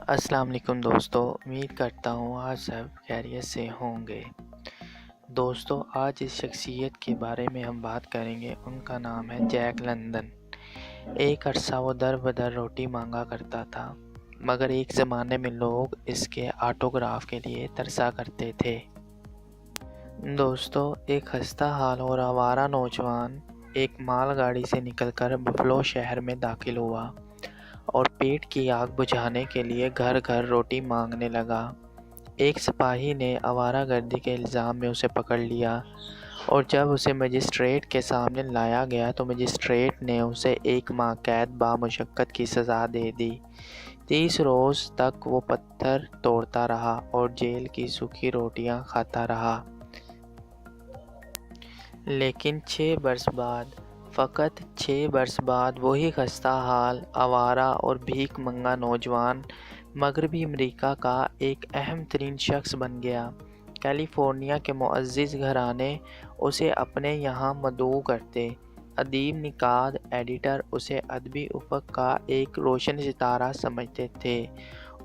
السلام علیکم دوستو، امید کرتا ہوں آج سب خیریت سے ہوں گے۔ دوستو، آج اس شخصیت کے بارے میں ہم بات کریں گے۔ ان کا نام ہے جیک لندن۔ ایک عرصہ وہ در بدر روٹی مانگا کرتا تھا، مگر ایک زمانے میں لوگ اس کے آٹوگراف کے لیے ترسا کرتے تھے۔ دوستو، ایک خستہ حال اور آوارہ نوجوان ایک مال گاڑی سے نکل کر بفلو شہر میں داخل ہوا اور پیٹ کی آگ بجھانے کے لیے گھر گھر روٹی مانگنے لگا۔ ایک سپاہی نے آوارہ گردی کے الزام میں اسے پکڑ لیا اور جب اسے مجسٹریٹ کے سامنے لایا گیا تو مجسٹریٹ نے اسے 1 ماہ قید بامشقت کی سزا دے دی۔ 30 روز تک وہ پتھر توڑتا رہا اور جیل کی سوکھی روٹیاں کھاتا رہا۔ لیکن 6 برس بعد، فقط 6 برس بعد، وہی خستہ حال، آوارہ اور بھیک منگا نوجوان مغربی امریکہ کا ایک اہم ترین شخص بن گیا۔ کیلیفورنیا کے معزز گھرانے اسے اپنے یہاں مدعو کرتے۔ ادیب، نقاد، ایڈیٹر اسے ادبی افق کا ایک روشن ستارہ سمجھتے تھے۔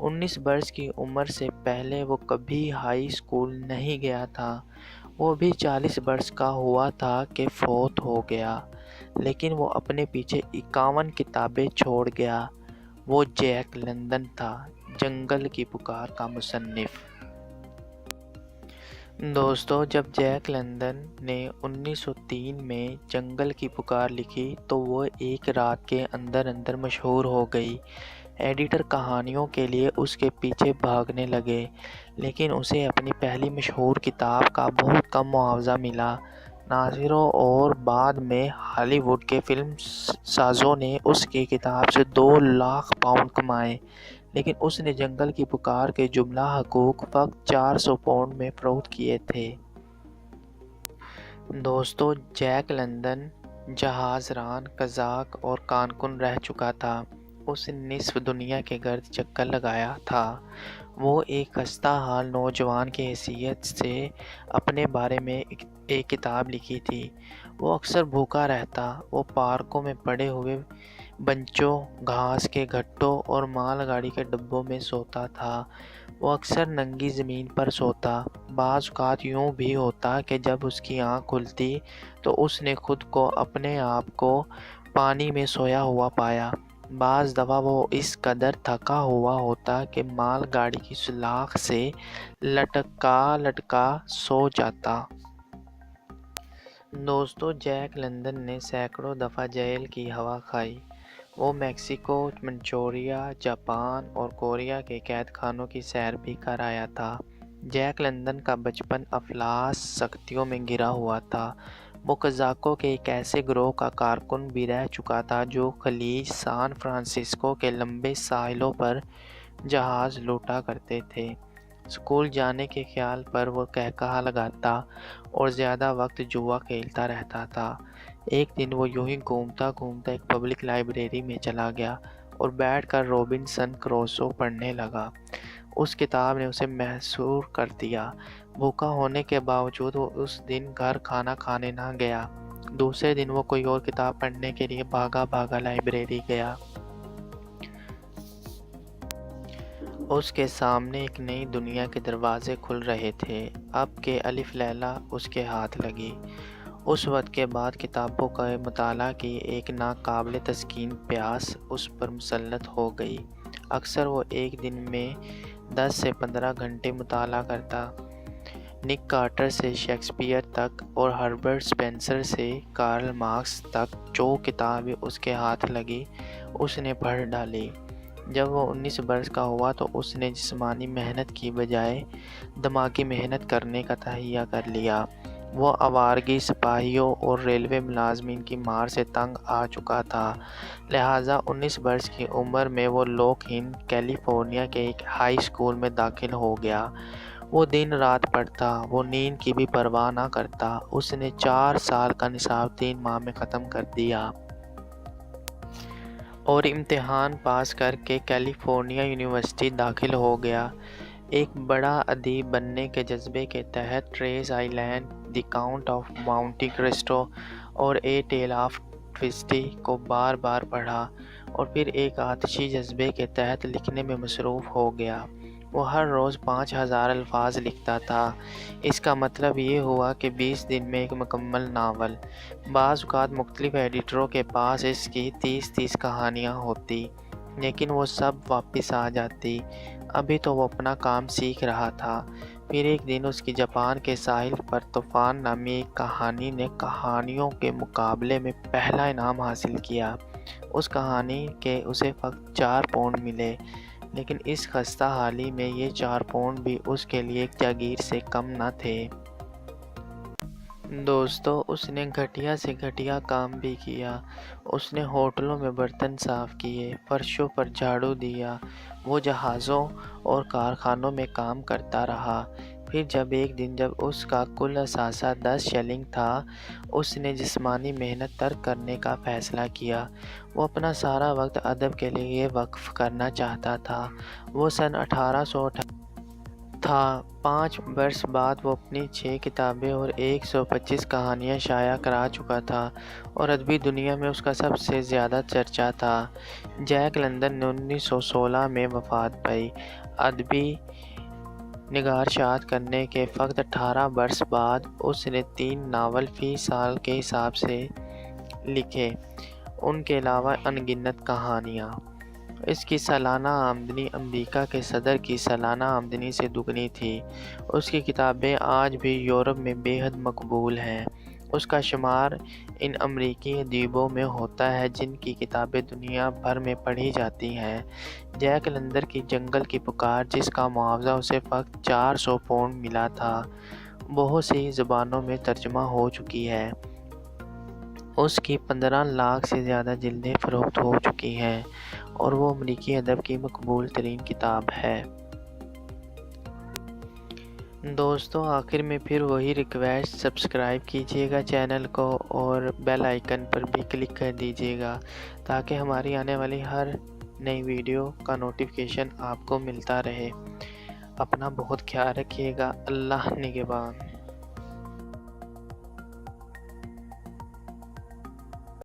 19 برس کی عمر سے پہلے وہ کبھی ہائی اسکول نہیں گیا تھا۔ وہ بھی 40 برس کا ہوا تھا کہ فوت ہو گیا، لیکن وہ اپنے پیچھے 51 کتابیں چھوڑ گیا۔ وہ جیک لندن تھا، جنگل کی پکار کا مصنف۔ دوستو، جب جیک لندن نے 1903 میں جنگل کی پکار لکھی تو وہ ایک رات کے اندر مشہور ہو گئی۔ ایڈیٹر کہانیوں کے لیے اس کے پیچھے بھاگنے لگے، لیکن اسے اپنی پہلی مشہور کتاب کا بہت کم معاوضہ ملا۔ ناظروں اور بعد میں ہالی ووڈ کے فلم سازوں نے اس کی کتاب سے 2 لاکھ پاؤنڈ کمائے، لیکن اس نے جنگل کی پکار کے جملہ حقوق فقط 400 پاؤنڈ میں فروخت کیے تھے۔ دوستو، جیک لندن جہاز ران، قزاق اور کارکن رہ چکا تھا۔ اس نے نصف دنیا کے گرد چکر لگایا تھا۔ وہ ایک خستہ حال نوجوان کی حیثیت سے اپنے بارے میں ایک کتاب لکھی تھی۔ وہ اکثر بھوکا رہتا۔ وہ پارکوں میں پڑے ہوئے بنچوں، گھاس کے گھٹوں اور مال گاڑی کے ڈبوں میں سوتا تھا۔ وہ اکثر ننگی زمین پر سوتا۔ بعض اوقات یوں بھی ہوتا کہ جب اس کی آنکھ کھلتی تو اس نے خود کو اپنے آپ کو پانی میں سویا ہوا پایا۔ بعض دفعہ وہ اس قدر تھکا ہوا ہوتا کہ مال گاڑی کی سلاخ سے لٹکا سو جاتا۔ دوستو، جیک لندن نے سینکڑوں دفعہ جیل کی ہوا کھائی۔ وہ میکسیکو، منچوریا، جاپان اور کوریا کے قید خانوں کی سیر بھی کر آیا تھا۔ جیک لندن کا بچپن افلاس سختیوں میں گھرا ہوا تھا۔ وہ قزاقوں کے ایک ایسے گروہ کا کارکن بھی رہ چکا تھا جو خلیج سان فرانسسکو کے لمبے ساحلوں پر جہاز لوٹا کرتے تھے۔ اسکول جانے کے خیال پر وہ قہقہہ لگاتا اور زیادہ وقت جوا کھیلتا رہتا تھا۔ ایک دن وہ یوں ہی گھومتا ایک پبلک لائبریری میں چلا گیا اور بیٹھ کر رابنسن کروسو پڑھنے لگا۔ اس کتاب نے اسے محصور کر دیا۔ بھوکا ہونے کے باوجود وہ اس دن گھر کھانا کھانے نہ گیا۔ دوسرے دن وہ کوئی اور کتاب پڑھنے کے لیے بھاگا لائبریری گیا۔ اس کے سامنے ایک نئی دنیا کے دروازے کھل رہے تھے۔ اب کہ الف لیلا اس کے ہاتھ لگی۔ اس وقت کے بعد کتابوں کا مطالعہ کی ایک ناقابل تسکین پیاس اس پر مسلط ہو گئی۔ اکثر وہ ایک دن میں 10 سے 15 گھنٹے مطالعہ کرتا۔ نک کارٹر سے شیکسپیئر تک اور ہربرٹ سپینسر سے کارل مارکس تک جو کتابیں اس کے ہاتھ لگی اس نے پڑھ ڈالی۔ جب وہ 19 برس کا ہوا تو اس نے جسمانی محنت کی بجائے دماغی محنت کرنے کا تہیہ کر لیا۔ وہ آوارگی، سپاہیوں اور ریلوے ملازمین کی مار سے تنگ آ چکا تھا، لہٰذا 19 برس کی عمر میں وہ لوک ہین، کیلیفورنیا کے ایک ہائی اسکول میں داخل ہو گیا۔ وہ دن رات پڑھتا، وہ نیند کی بھی پرواہ نہ کرتا۔ اس نے 4 سال کا نصاب 3 ماہ میں ختم کر دیا اور امتحان پاس کر کے کیلیفورنیا یونیورسٹی داخل ہو گیا۔ ایک بڑا ادیب بننے کے جذبے کے تحت treasure island, the count of Monte Cristo اور اے ٹیل آف ٹویسٹی کو بار بار پڑھا۔ اور پھر ایک آتشی جذبے کے تحت لکھنے میں مصروف ہو گیا۔ وہ ہر روز 5000 الفاظ لکھتا تھا۔ اس کا مطلب یہ ہوا کہ 20 دن میں ایک مکمل ناول۔ بعض اوقات مختلف ایڈیٹروں کے پاس اس کی 30 کہانیاں ہوتی، لیکن وہ سب واپس آ جاتی۔ ابھی تو وہ اپنا کام سیکھ رہا تھا۔ پھر ایک دن اس کی جاپان کے ساحل پر طوفان نامی ایک کہانی نے کہانیوں کے مقابلے میں پہلا انعام حاصل کیا۔ اس کہانی کے اسے فقط 4 پاؤنڈ ملے، لیکن اس خستہ حالی میں یہ 4 پاؤنڈ بھی اس کے لیے ایک جاگیر سے کم نہ تھے۔ دوستو، اس نے گھٹیا سے گھٹیا کام بھی کیا۔ اس نے ہوٹلوں میں برتن صاف کیے، فرشوں پر جھاڑو دیا۔ وہ جہازوں اور کارخانوں میں کام کرتا رہا۔ پھر ایک دن جب اس کا کل اثاثہ 10 شلنگ تھا، اس نے جسمانی محنت ترک کرنے کا فیصلہ کیا۔ وہ اپنا سارا وقت ادب کے لیے وقف کرنا چاہتا تھا۔ وہ سن 1858 تھا۔ 5 برس بعد وہ اپنی 6 کتابیں اور 125 کہانیاں شائع کرا چکا تھا اور ادبی دنیا میں اس کا سب سے زیادہ چرچا تھا۔ جیک لندن نے 1916 میں وفات پائی۔ ادبی نگارشات کرنے کے فقط 18 برس بعد اس نے 3 ناول فی سال کے حساب سے لکھے، ان کے علاوہ ان گنت کہانیاں۔ اس کی سالانہ آمدنی امریکہ کے صدر کی سالانہ آمدنی سے دگنی تھی۔ اس کی کتابیں آج بھی یورپ میں بے حد مقبول ہیں۔ اس کا شمار ان امریکی ادیبوں میں ہوتا ہے جن کی کتابیں دنیا بھر میں پڑھی جاتی ہیں۔ جیک لندن کی جنگل کی پکار، جس کا معاوضہ اسے فقط 400 پاؤنڈ ملا تھا، بہت سی زبانوں میں ترجمہ ہو چکی ہے۔ اس کی 15 لاکھ سے زیادہ جلدیں فروخت ہو چکی ہیں اور وہ امریکی ادب کی مقبول ترین کتاب ہے۔ دوستو، آخر میں پھر وہی ریکویسٹ، سبسکرائب کیجیے گا چینل کو اور بیل آئیکن پر بھی کلک کر دیجیے گا تاکہ ہماری آنے والی ہر نئی ویڈیو کا نوٹیفیکیشن آپ کو ملتا رہے۔ اپنا بہت خیال رکھیے گا۔ اللہ نگہبان۔